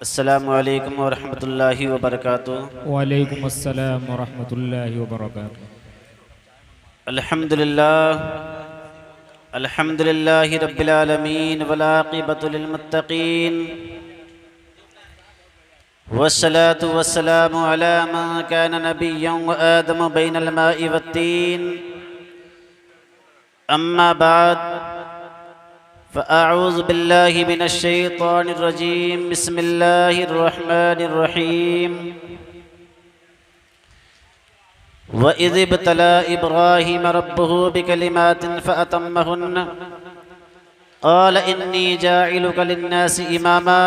अस्सलामु अलैकुम वरहमतुल्लाहि वबरकातुहू। वालेकुम अस्सलाम वरहमतुल्लाहि वबरकातुहू। अल्हम्दुलिल्लाहि रब्बिल आलमीन वल आक़िबतु लिल मुत्तक़ीन वस्सलातु वस्सलामु अला मन कान नबिय्यन व आदम बैनल माइ वत्तीन। अम्मा बाद फ़अऊज़ु बिल्लाहि मिनश शैतानिर रजीम। बिस्मिल्लाहिर रहमानिर रहीम। वइज़ इब्तला इब्राहीम रब्बुहु बिकलिमातिन फ़अतम्महुन्न क़ाल इन्नी जाइलुका लिन्नासि इमामा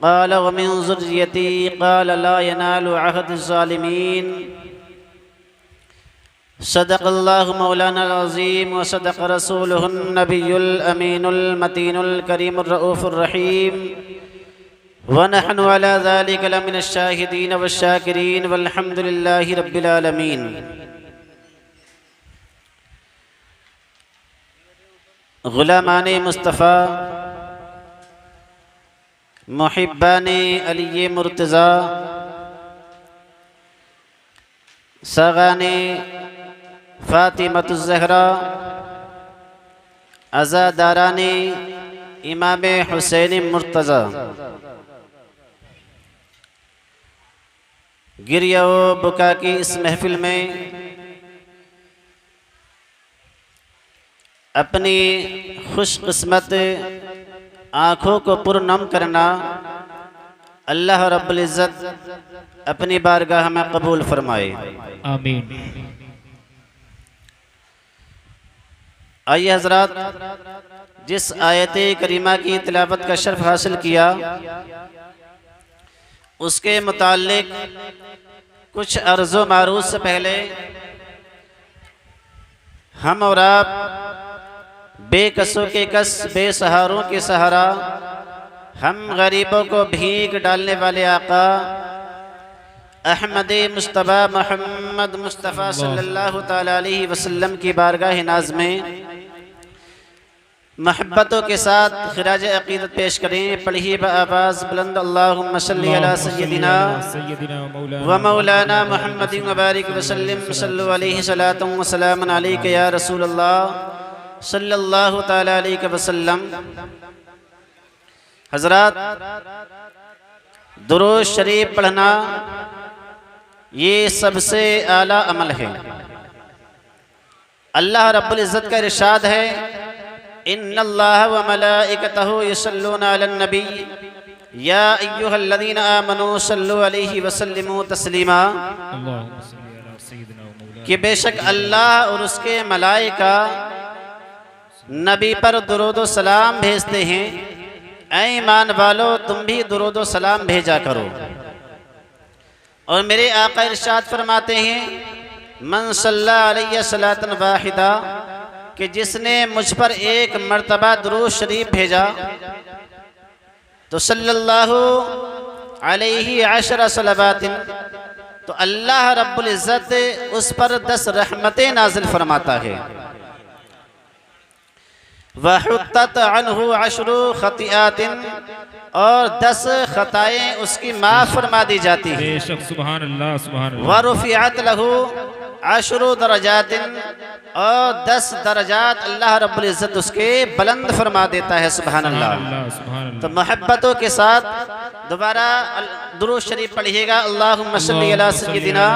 क़ाल वमिन ज़ुर्रिय्यती क़ाल ला यनालु अहदिज़ ज़ालिमीन। सदक़ल्लाहु मौलाना अज़ीम व सदक़ रसूलुहुन नबियुल अमीनुल मतीनुल करीमुर रऊफ़ुर रहीम व नहनु अला ज़ालिका लमिनश शाहिदीन वश्शाकिरीन वल्हम्दुलिल्लाहि रब्बिल आलमीन। गुलामाने मुस्तफ़ा मुहिब्बाने अली मुर्तज़ा सागाने फ़ातिमतुज़ ज़हरा अज़ादाराने इमाम हुसैन मुर्तज़ा गिरिया व बुका की इस महफिल में अपनी खुशकिस्मत आँखों को पुरनम करना अल्लाह रब्बुल इज़्ज़त अपनी बारगाह में कबूल फरमाए, आमीन। आइए हज़रात, जिस आयत करीमा की तिलावत का शर्फ हासिल किया उसके मुताल्लिक कुछ अर्ज़ो मारूज़ से पहले हम और आप बेकसों के कस, बेसहारों के सहारा, हम गरीबों को भीख डालने वाले आका अहमद मुस्तफ़ा मोहम्मद मुस्तफ़ा सल्लल्लाहु तआला अलैहि वसल्लम की बारगाह नाज़ में महब्बतों के साथ खिराज अक़ीदत पेश करें। पढ़िए बआवाज़ बुलंद अल्लाहुम्मा सल्लि अला सय्यदिना व मौलाना मुहम्मदिन व बारिक वसल्लिम सल्लु अलैहि सलातुन व सलामुन अलैका या रसूलल्लाह सल्लल्लाहु तआला अलैहि वसल्लम। हज़रात, दुरूद शरीफ पढ़ना ये सबसे आला अमल है। अल्लाह रब्बुल इज़्ज़त का इरशाद है, इन्नल्लाह व मलाइकतहु युसल्लूना अलन नबी या अय्युहल्लज़ीना आमनू सल्लु अलैहि व सल्लिमू तस्लीमा। कि बेशक अल्लाह और उसके मलाइका नबी पर दुरूद व सलाम भेजते हैं। ऐ ईमान वालो, तुम भी दुरूद व सलाम भेजा करो। और मेरे आका इरशाद फरमाते हैं, मन सल्ला अलैहि सलातन वाहिदा, कि जिसने मुझ पर एक मर्तबा दुरूद शरीफ भेजा तो सल्लल्लाहु अलैहि अशरा सलवातिन, तो अल्लाह रब्बुल इज़्ज़त उस पर 10 रहमतें नाजिल फरमाता है। वहुत्तत अन्हु अशरु खतिआतिन, और 10 खताएं उसकी माफ़ फरमा दी जाती है। सुभान अल्लाह, सुभान अल्लाह। वरुफ़िअत लहु अशरु दरजातिन, और 10 दरजात अल्लाह रब्बुल इज़्ज़त उसके बुलंद फरमा देता है। सुभान अल्लाह। तो मोहब्बतों के साथ दोबारा दुरूद शरीफ पढ़िएगा। अल्लाहुम्मा सल्लि अला सय्यदिना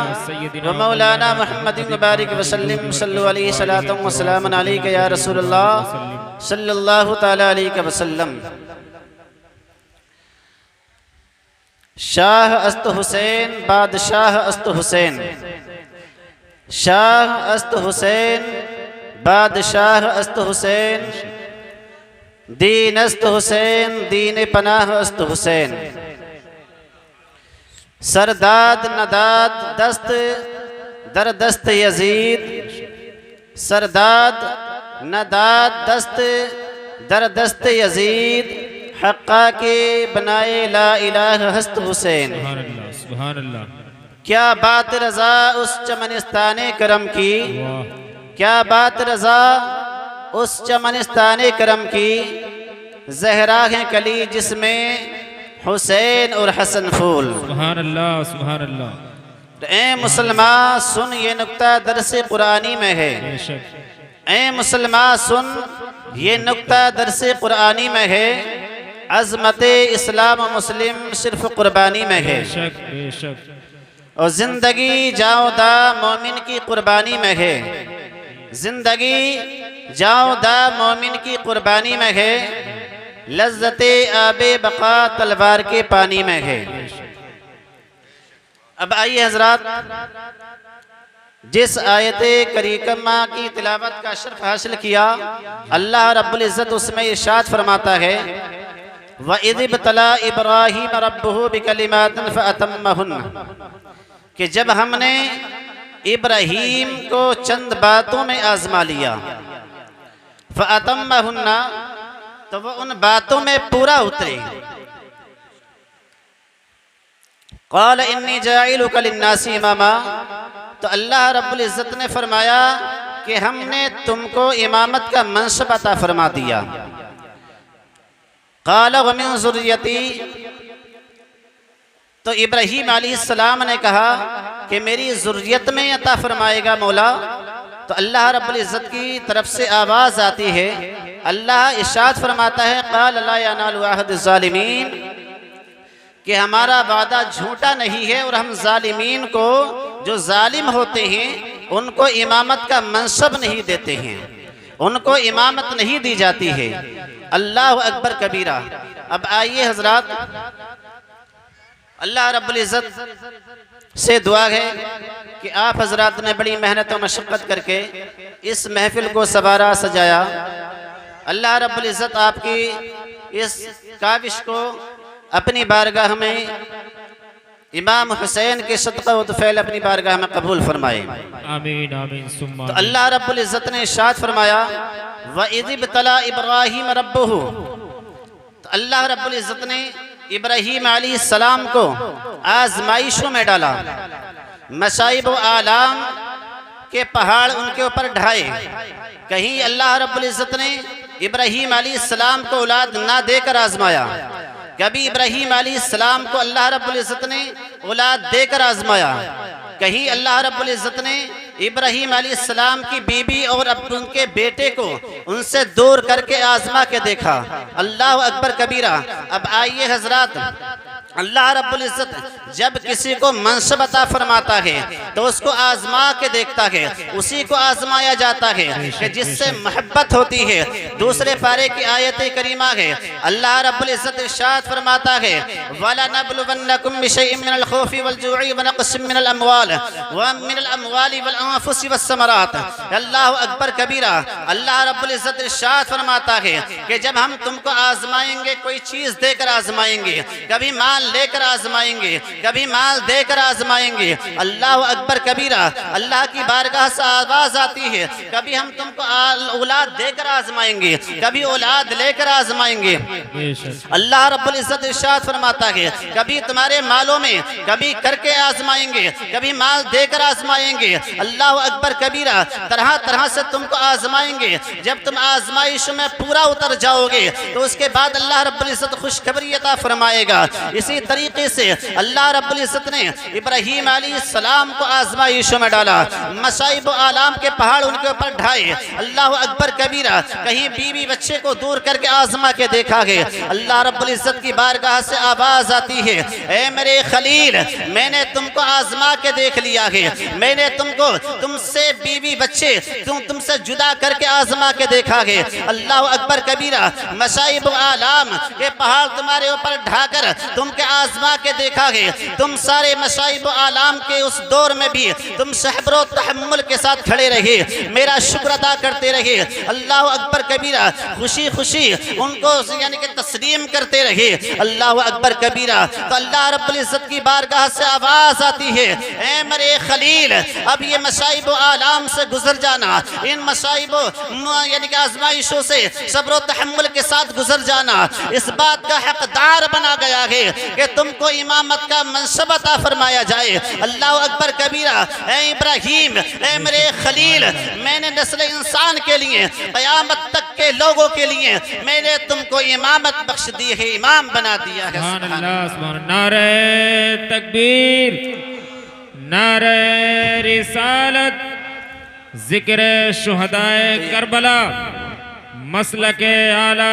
व मौलाना मुहम्मदिन व बारिक वसल्लिम सल्लु अलैहि सलातुन व सलामुन अलैका या रसूलल्लाह सल्लल्लाहु तआला अलैहि वसल्लम। शाह अस्त हुसैन, बादशाह अस्त हुसैन, शाह अस्त हुसैन, बादशाह अस्त हुसैन, दीन अस्त हुसैन, दीन पनाह अस्त हुसैन। सरदाद नदाद दस्त दर दस्त यजीद, सरदाद नदाद दस्त दर दस्त यजीद, हक्का के बनाए ला इलाहा हस्त हुसैन। सुभान अल्लाह। क्या बात रज़ा उस चमनिस्ताने करम की, क्या बात रज़ा उस चमनिस्ताने करम की, ज़हरा है कली जिसमें हुसैन और हसन फूल। सुभान अल्लाह सुभान अल्लाह। तो ए मुसलमान सुन, ये नुक्ता दरस कुरानी में है। बेशक ए मुसलमान सुन, ये नुक्ता दरस कुरानी में है। अज़मत इस्लाम मुस्लिम सिर्फ कुर्बानी में है। बेशक बेशक। और जिंदगी जाओदा मोमिन की कुर्बानी में है। जिंदगी जाओदा मोमिन की कुर्बानी में है। लज्जते आबे बका तलवार के पानी में है। अब आइए हजरात, जिस आयत करीमा की तिलावत का शर्फ हासिल किया, अल्लाह रब्बुल इज़्ज़त उसमें इरशाद फरमाता है, व इज़ इब्तला इब्राहीम रब्बुहु बिकलिमातिन फअतम्महुन्न, कि जब हमने इब्राहीम को चंद बातों में आजमा लिया, फअतम्महुन्न, तो वो उन बातों में पूरा उतरे। क़ाल इन्नी जाइलुका लिन्नासी इमामा, तो अल्लाह रब्बुल इज़्ज़त ने फरमाया कि हमने तुमको इमामत का मनसब अता फरमा दिया। क़ाल व मिन ज़ुर्रियती, तो इब्राहीम अलैहिस्सलाम ने कहा कि मेरी ज़ुर्रियत में अता फरमाएगा मौला। तो अल्लाह रब्बुल इज़्ज़त की तरफ से आवाज़ आती है, अल्लाह इरशाद फरमाता है, क़ाल ला यनालु अहदिज़ ज़ालिमीन, कि हमारा वादा झूठा नहीं है और हम जालिमीन को, जो जालिम होते हैं, उनको इमामत का मनसब नहीं देते हैं, उनको इमामत नहीं दी जाती है। अल्लाह अकबर कबीरा। अब आइए हजरात, अल्लाह रब्बुल इज़्ज़त से दुआ है कि आप हजरात ने बड़ी मेहनत और मशक्क़त करके इस महफिल को सवारा सजाया। अल्लाह रब्बुल इज़्ज़त आपकी इस काविश को अपनी बारगाह में इमाम हुसैन के सदक़ा व तुफ़ैल अपनी बारगाह में कबूल फरमाए। आमीन आमीन सुम्मा। तो अल्लाह रब्बुल इज़्ज़त ने इरशाद फरमाया, व इज़ इब्तला इब्राहीम रब्बुहु, तो अल्लाह रब्बुल इज़्ज़त ने इब्राहीम अलैहिस्सलाम को आजमाइशों में डाला। मसाइब व आलाम के पहाड़ उनके ऊपर ढाए। कहीं अल्लाह रब्बुल इज़्ज़त ने इब्राहीम अलैहिस्सलाम को औलाद ना देकर आजमाया, कभी इब्राहीम अलैहिस्सलाम को अल्लाह रब्बुल इज़्ज़त ने औलाद देकर आजमाया। कहीं अल्लाह रब्बुल इज़्ज़त ने इब्राहीम अलैहिस्सलाम की बीबी और उनके बेटे को उनसे दूर करके आजमा के देखा। अल्लाह अकबर कबीरा। अब आइए हजरात, अल्लाह रब्बुल इज़्ज़त जब किसी को मनसब अता फरमाता है तो उसको आजमा के देखता है, उसी को आजमाया जाता है कि जिससे मोहब्बत होती है। दूसरे पारे की आयत करीमा है, अल्लाह रब्बुल इज़्ज़त इरशाद फरमाता है, वला नबलुवन्नकुम बिशैइन मिनल खौफि वल जु'i व नक़्सिम मिनल अमवाली वल अनफुसि वस्समरात। अल्लाह अकबर कबीरा। अल्लाह रब्बुल इज़्ज़त इरशाद फरमाता है कि जब हम तुमको आजमाएंगे, कोई चीज़ देकर आजमाएंगे, कभी माल लेकर आजमाएंगे, कभी माल देकर आजमाएंगे। अल्लाह अकबर कबीरा। अल्लाह की बारगाह से आवाज़ आती है, कभी हम तुमको औलाद देकर आजमाएंगे, कभी औलाद लेकर आजमाएंगे। अल्लाह रब्बुल इज़्ज़त इरशाद फरमाता है, कभी तुम्हारे मालों में, कभी करके आजमाएंगे, कभी माल देकर आजमाएंगे। अल्लाह अकबर कबीरा। तरह तरह से तुमको आजमाएंगे। जब तुम आजमाइश में पूरा उतर जाओगे तो उसके बाद अल्लाह रब्बुल इज़्ज़त खुशखबरी अता फरमाएगा। इसी तरीके से अल्लाह रब्बुल इज़्ज़त ने इब्राहीम अलैहिस्सलाम को आजमाइशों में डाला, मसाइब आलाम के पहाड़ उनके ऊपर ढाए। अल्लाह अकबर कबीरा। कहीं बीवी बच्चे को दूर करके आजमा के देखा है। अल्लाह रब्बुल इज़्ज़त की बारगाह से आवाज़ आती है, ए मेरे खलील, मैंने तुमको आजमा के देख लिया है, मैंने तुमको, तुमसे बीवी बच्चे तुमसे जुदा करके आजमा के देखा है। अल्लाह अकबर कबीरा। मसाइब आलाम के पहाड़ तुम्हारे ऊपर ढाकर तुमके आजमा के देखा है। तुम सारे मसाइब आलाम के उस दौर में भी तुम सब्र तहम्मुल के साथ खड़े रहे, मेरा शुक्र अदा करते रहे। अल्लाह अकबर कबीरा। खुशी खुशी उनको यानी कि तस्लीम करते रहे। अल्लाह अकबर कबीरा। तो अल्लाह रब्बुल इज़्ज़त की बारगाह से आवाज़ आती है, ए मेरे खलील, अब ये मसाइब आलाम से गुजर जाना, इन मसाइब यानी कि आजमाइशों से सब्र तहम्मुल के साथ गुजर जाना, इस बात का हकदार बना गया है। कि तुमको इमामत का मनसब अता फरमाया जाए। अल्लाह अकबर कबीरा। ए इब्राहीम, ए मेरे खलील, मैंने नस्ल इंसान के लिए, क़यामत तक के लोगों के लिए मैंने तुमको इमामत बख्श दी है, इमाम बना दिया है। सुभान अल्लाह, सुभान। नारे तकबीर, नारे रिसालत, जिक्र शुहदाए करबला, मसलके आला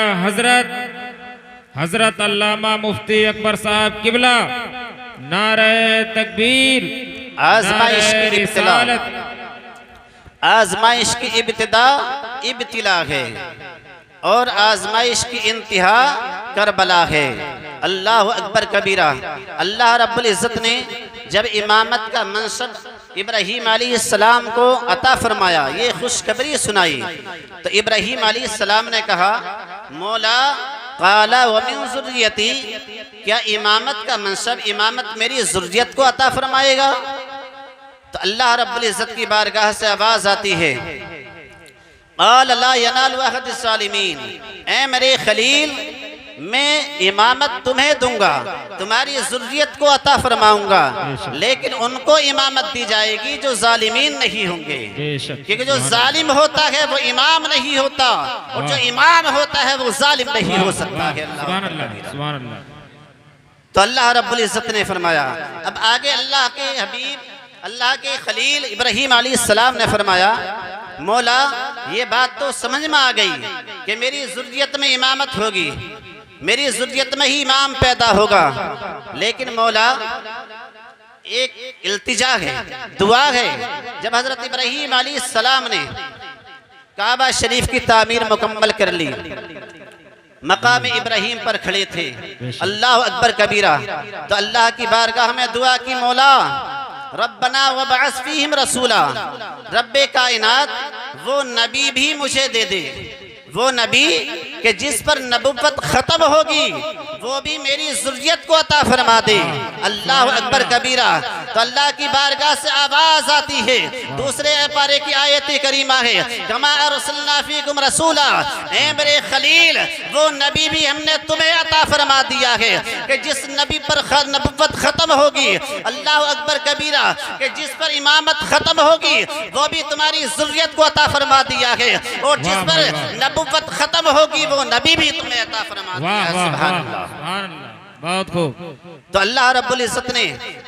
हजरत अल्लामा मुफ्ती अकबर साहब किबला। नारे तकबीर, आज़माइश नारे की इब्तिला, रिसालत। आज़माइश की इब्तिदा इब्तिला है और आज़माइश की इंतहा करबला है। अल्लाह अकबर कबीरा। अल्लाह रब्बुल इज़्ज़त ने जब इमामत का मनसब इब्राहीम अलैहिस्सलाम को अता फरमाया, ये खुशखबरी सुनाई, तो इब्राहीम अलैहिस्सलाम ने कहा, मौला क़ाला व मिन ज़ुर्रियती, क्या इमामत का मनसब, इमामत मेरी ज़ुर्रियत को अता फरमाएगा? तो अल्लाह रब्बुल इज़्ज़त की बारगाह से आवाज़ आती है, क़ाल ला यनालु अहदिस ज़ालिमीन, ऐ मेरे खलील, मैं इमामत तुम्हें दूंगा, तुम्हारी ज़ुर्रियत को अता फरमाऊंगा, लेकिन उनको इमामत दी जाएगी जो जालिमीन नहीं होंगे। क्योंकि जो जालिम होता है वो इमाम नहीं होता, और जो इमाम होता है वो जालिम नहीं हो सकता है। सुभान अल्लाह, सुभान अल्लाह। तो अल्लाह रब्बुल इज़्ज़त ने फरमाया। अब आगे अल्लाह के हबीब, अल्लाह के खलील इब्राहीम अलैहिस्सलाम ने फरमाया, मौला ये बात तो समझ में आ गई कि मेरी ज़ुर्रियत में इमामत होगी, मेरी ज़ुर्रियत में ही इमाम पैदा होगा, लेकिन मौला एक इल्तिजा है, दुआ है। जब हज़रत इब्राहीम अलैहिस्सलाम ने काबा शरीफ की तामीर मुकम्मल कर ली, मकाम इब्राहीम पर खड़े थे, अल्लाह अकबर कबीरा, तो अल्लाह की बारगाह में दुआ की, मौला रब्बना वबअस फीहिम रसूला, रब्बे कायनात वो नबी भी मुझे दे दे, वो नबी कि जिस पर नबुव्वत खत्म होगी वो भी मेरी ज़ुर्रियत को अता फरमा दे। अल्लाह अकबर कबीरा। तो अल्लाह की बारगाह से आवाज़ आती है, दूसरे पारे की आयत करीमा है, कमा अरसलना फीकुम रसूला, ऐ मेरे खलील, वो नबी भी हमने तुम्हें अता फरमा दिया है कि जिस नबी पर नबुव्वत खत्म होगी, अल्लाह अकबर कबीरा, कि जिस पर इमामत खत्म होगी वो भी तुम्हारी ज़ुर्रियत को अता फरमा दिया है, और जिस पर नबुव्वत खत्म होगी वो नबी भी तुम्हें अता फरमा दिया है। सुभान अल्लाह, सुभान अल्लाह, बहुत खूब। तो अल्लाह रब्बुल इज़्ज़त ने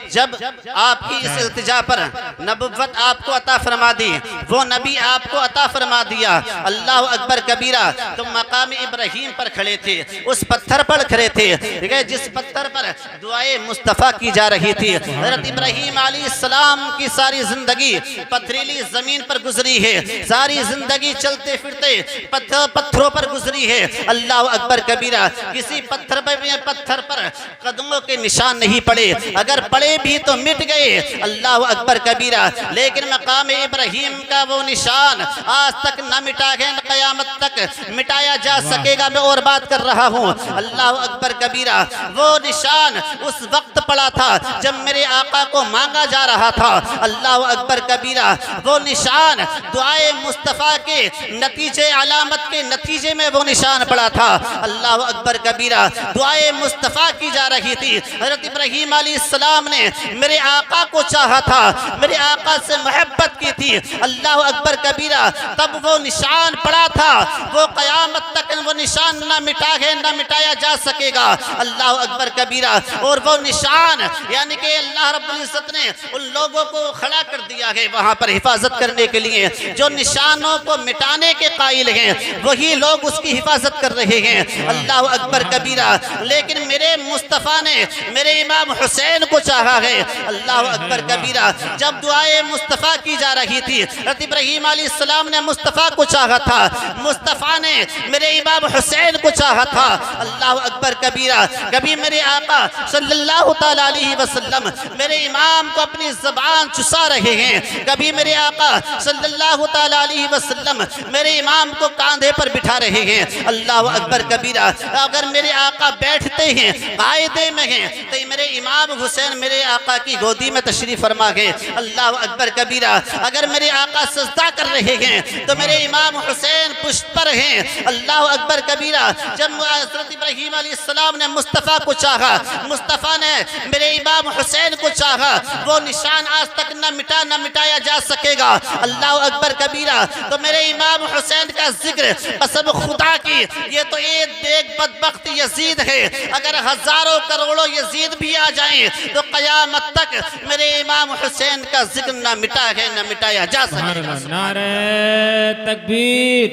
जब आपकी इस इल्तिजा पर नबुव्वत आपको अता फरमा दी, वो नबी आपको अता फरमा दिया, अल्लाह अकबर कबीरा, तो मकाम इब्राहीम पर खड़े थे, उस पत्थर पर खड़े थे, ठीक है, जिस पत्थर पर दुआए मुस्तफ़ा की जा रही थी। हज़रत इब्राहीम अलैहिस्सलाम की सारी जिंदगी पथरीली जमीन पर गुजरी है, सारी जिंदगी चलते फिरते पत्थरों पर गुजरी है। अल्लाह अकबर कबीरा, किसी पत्थर पर कदमों के निशान नहीं पड़े, अगर पड़े भी तो मिट गए। अल्लाह अकबर कबीरा, लेकिन मकाम इब्राहीम का वो निशान आज तक न मिटा है, न क़यामत तक मिटाया जा सकेगा। मैं और बात कर रहा हूँ। अल्लाह अकबर कबीरा, वो निशान उस वक्त पड़ा था जब मेरे आका को मांगा जा रहा था। अल्लाह अकबर कबीरा, वो निशान दुआए मुस्तफ़ा के नतीजे, अलामत के नतीजे में वो निशान पड़ा था। अल्लाह अकबर कबीरा, दुआए मुस्तफ़ा की जा रही थी। हज़रत इब्राहीम अलैहिस्सलाम ने मेरे आका को चाहा था, मेरे आका से मोहब्बत की थी। अल्लाह अकबर कबीरा, तब वो निशान पड़ा था, वो क़यामत तक वो निशान न मिटा है, न मिटाया जा सकेगा। अल्लाह अकबर कबीरा, और वो निशान यानी कि अल्लाह रब्बुल इज़्ज़त ने उन लोगों को खड़ा कर दिया है वहाँ पर हिफाजत करने के लिए, जो निशानों को मिटाने के कायल हैं, वही लोग उसकी हिफाजत कर रहे हैं। अल्लाह अकबर कबीरा, लेकिन मेरे मुस्तफ़ा ने मेरे इमाम हुसैन को चाहा है। अल्लाह अकबर कबीरा, जब दुआए मुस्तफ़ा की जा रही थी, हज़रत इब्राहीम अलैहिस्सलाम ने मुस्तफ़ा को चाहा था, मुस्तफ़ा ने मेरे इमाम हुसैन को चाहा था। अल्लाह अकबर कबीरा, कभी मेरे आका सल्लल्लाहु तआला अलैहि वसल्लम मेरे इमाम को अपनी ज़बान चुसा रहे हैं, कभी मेरे आका सल्लल्लाहु तआला अलैहि वसल्लम मेरे इमाम को कांधे पर बिठा रहे हैं। अल्लाह अकबर कबीरा, अगर मेरे आका बैठते हैं, कायदे में हैं, तो मेरे इमाम हुसैन मेरे आका की गोदी में तशरीफ फरमा है। अल्लाह अकबर कबीरा, अगर मेरे आका सजदा कर रहे हैं तो मेरे इमाम हुसैन पुष्ट पर हैं। अल्लाह अकबर कबीरा। जब हज़रत इब्राहीम अलैहिस्सलाम ने मुस्तफ़ा को चाहा, मुस्तफ़ा ने मेरे इमाम हुसैन को चाहा, वो निशान आज तक न मिटाया जा सकेगा। अल्लाह अकबर कबीरा। तो मेरे इमाम हुसैन का जिक्र कसम खुदा की, ये तो एक बदबख्त यजीद है। अगर हजारों करोड़ों यजीद भी आ जाएं तो क़यामत तक मेरे इमाम हुसैन का जिक्र न मिटा है, न मिटाया जा सकेगा। नारे तकबीर,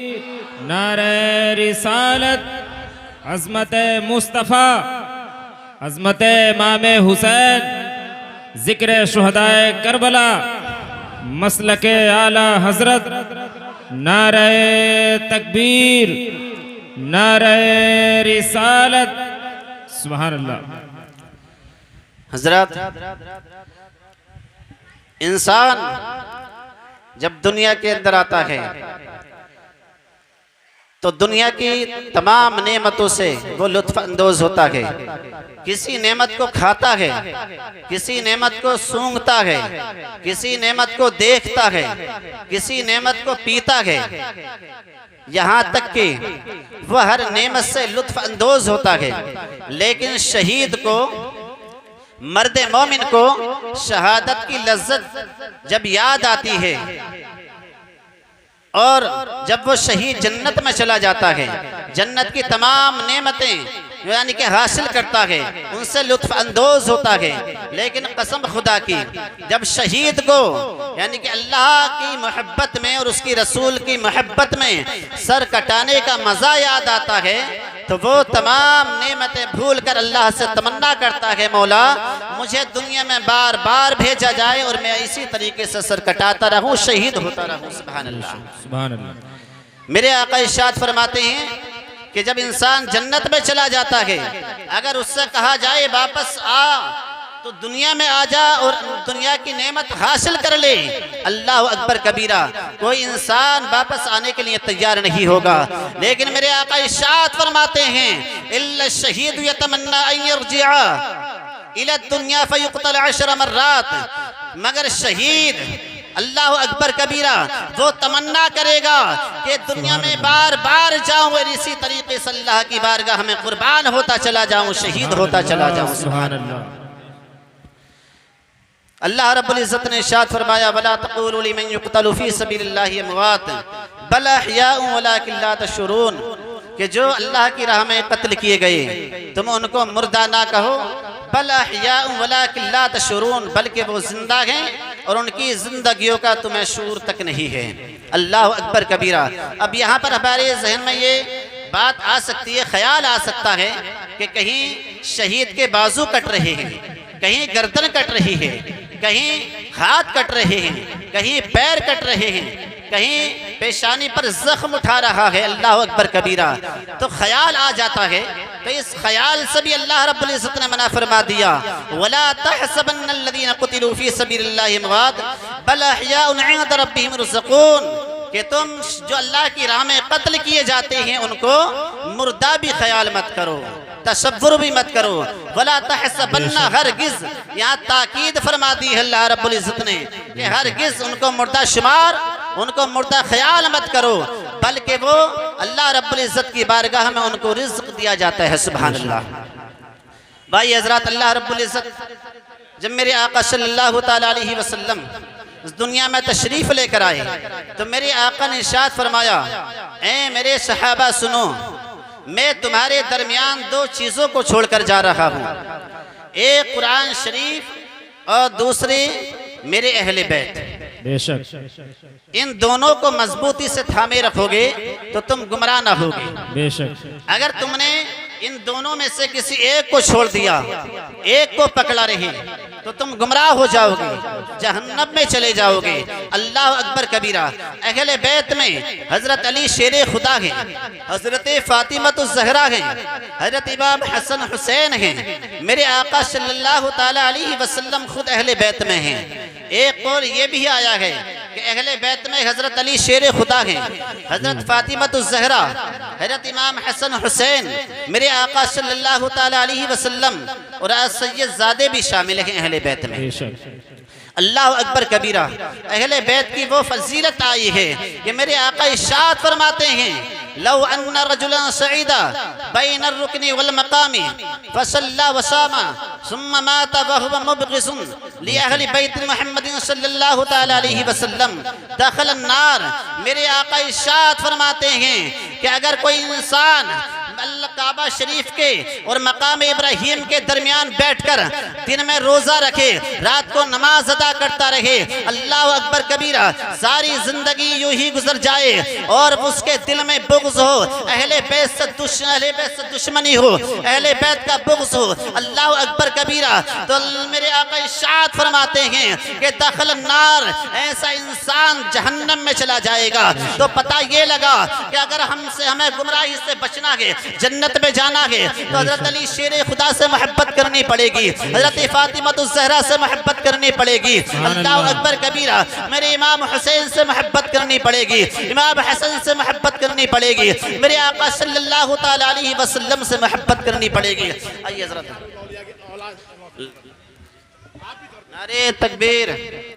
नारे रिसालत, अज़मत मुस्तफ़ा, अज़मत इमाम हुसैन, जिक्र शुहदाए करबला, मसलके आला हजरत। नारे तकबीर, नारे रिसालत, सुभान अल्लाह। हजरत, इंसान जब दुनिया के अंदर आता है तो दुनिया की तमाम नेमतों से वो लुत्फ अंदोज होता है। किसी नेमत को खाता है, किसी नेमत को सूंघता है, किसी नेमत को देखता है, किसी नेमत को पीता है, यहाँ तक कि वह हर नेमत से लुत्फ अंदोज होता है। लेकिन शहीद को, मर्द मोमिन को शहादत की लज्जत जब याद आती है और जब वो शहीद जन्नत में चला जाता है, जन्नत की तमाम नेमतें यानी कि हासिल करता है, उनसे लुत्फ अंदोज होता है। लेकिन कसम खुदा की, जब शहीद को यानी कि अल्लाह की मोहब्बत में और उसकी रसूल की मोहब्बत में सर कटाने का मज़ा याद आता है तो वो तमाम नेमतें भूल कर अल्लाह से तमन्ना करता है, मौला मुझे दुनिया में बार बार भेजा जाए और मैं इसी तरीके से सर कटाता रहूं, शहीद होता रहूं। सुभान अल्लाह, सुभान अल्लाह। मेरे आका इरशाद फरमाते हैं कि जब इंसान जन्नत में चला जाता है, अगर उससे कहा जाए वापस आ तो दुनिया में आ जा और दुनिया की नेमत हासिल कर ले, अल्लाह अकबर कबीरा, कोई इंसान वापस आने के लिए तैयार नहीं होगा। लेकिन मेरे आका इरशाद फरमाते हैं, इल्ला शहीद यतमन्ना अन यरजिअ इला दुनिया फयुक़तल 10 मर्रात, मगर शहीद अल्लाह अकबर कबीरा वो तमन्ना करेगा कि दुनिया में बार बार जाऊं और इसी तरीके से अल्लाह की बारगाह में कुर्बान होता चला जाऊं, शहीद होता चला जाऊं। सुभान अल्लाह। अल्लाह रब्बुल इज़्ज़त ने इरशाद फरमाया, वला तक़ूलू लिमन युक़तलु फ़ी सबीलिल्लाहि अमवात बल अहयाउन वलाकिन ला तशऊरून, कि जो अल्लाह की राह में कत्ल किए गए तुम उनको मुर्दा ना कहो, बल अहयाउन वलाकिन ला तशऊरून, बल्कि वो जिंदा हैं और उनकी जिंदगियों का तुम्हें शूर तक नहीं है। अल्लाह अकबर कबीरा। अब यहाँ पर हमारे जहन में ये बात आ सकती है, ख्याल आ सकता है कि कहीं शहीद के बाजू कट रहे हैं, कहीं गर्दन कट रही है, कहीं हाथ कट रहे हैं, कहीं पैर कट रहे हैं, कहीं पेशानी पर जख्म उठा रहा है। अल्लाह अकबर कबीरा। तो ख्याल आ जाता है, तो इस ख्याल से भी अल्लाह रब्बुल इज़्ज़त ने मना फरमा दिया, वला तहसबन्नल्लज़ीना क़ुतिलू फ़ी सबीलिल्लाहि अमवात बल अहयाउन इंद रब्बिहिम युरज़क़ून, कि तुम जो अल्लाह की राह में कत्ल किए जाते हैं उनको मुर्दा भी ख्याल मत करो, तसव्वुर भी मत करो। वला तहसबन्ना, हरगिज, यहाँ ताकीद फरमा दी है अल्लाह रब्बुल इज़्ज़त ने कि हरगिज उनको मुर्दा शुमार, उनको मुर्दा ख्याल मत करो, बल्कि वो अल्लाह रब्बुल इज़्ज़त की बारगाह में उनको रिज़्क़ दिया जाता है। सुभान अल्लाह। भाई हज़रात, अल्लाह रब्बुल इज़्ज़त जब मेरे आका सल्लल्लाहु तआला अलैहि वसल्लम इस दुनिया में तशरीफ लेकर आए तो मेरे आका ने इरशाद फरमाया, ऐ मेरे सहाबा सुनो, मैं तुम्हारे दरमियान दो चीज़ों को छोड़कर जा रहा हूँ, एक कुरान शरीफ और दूसरी मेरे अहले बैत। बेशक इन दोनों को मजबूती से थामे रखोगे तो तुम गुमराह ना होगे। बेशक अगर तुमने इन दोनों में से किसी एक को छोड़ दिया, एक को पकड़ा रहे, तो तुम गुमराह हो जाओगे, जहन्नम में चले जाओगे। अल्लाह अकबर कबीरा। अहले बैत में हजरत अली शेरे खुदा हैं, हजरत फातिमतुज़ ज़हरा हैं, हजरत इमाम हसन हुसैन हैं। मेरे आका सल्लल्लाहु ताला अलैहि वसल्लम खुद अहले बैत में हैं। एक और ये भी आया है कि अहले बैत में हजरत अली शेर खुदा हैं, हजरत फातिमतुज़ ज़हरा, हजरत इमाम हसन हुसैन, मेरे आका सल्लल्लाहु ताला अलैहि वसल्लम और सैयद ज़ादे भी शामिल हैं अहले बैत में। अल्लाह अकबर कबीरा। अहले बैत की वो फजीलत आई है कि मेरे आका इरशाद फरमाते हैं, लौ अन्ना रजुलन सईदा बैन रुकनी वल मकामी फसल्ला वसामा सुम्मा माता वहुव मुबगिसुन लि अहली बैत मुहम्मदिन सल्लल्लाहु तआला अलैहि वसल्लम दखल अन्नार। मेरे आका इरशाद फरमाते हैं कि अगर कोई इंसान अल्लाह काबा शरीफ के और मकाम इब्राहिम के दरमियान बैठकर दिन में रोजा रखे, रात को नमाज अदा करता रहे, अल्लाह अकबर कबीरा, सारी जिंदगी यूं ही गुजर जाए और उसके दिल में बुग़्ज़ हो, अहले बैत से दुश्मनी हो, अहले बैत का बुग़्ज़ हो, अल्लाह अकबर कबीरा, तो मेरे आका इरशाद फरमाते हैं कि दखल नार, ऐसा इंसान जहन्नम में चला जाएगा। तो पता ये लगा कि अगर हमें गुमराही से बचना है, जन्नत में जाना है, तो हजरत अली शेर खुदा से मोहब्बत करनी पड़ेगी, हजरत फातिमा ज़हरा से मोहब्बत करनी पड़ेगी, अल्लाह अकबर कबीरा, मेरे इमाम हुसैन से मोहब्बत करनी पड़ेगी, इमाम हसन से मोहब्बत करनी पड़ेगी, मेरे आका सल्लल्लाहु तआला अलैहि वसल्लम से मोहब्बत करनी पड़ेगी। आइए हजरत, नारे तकबीर।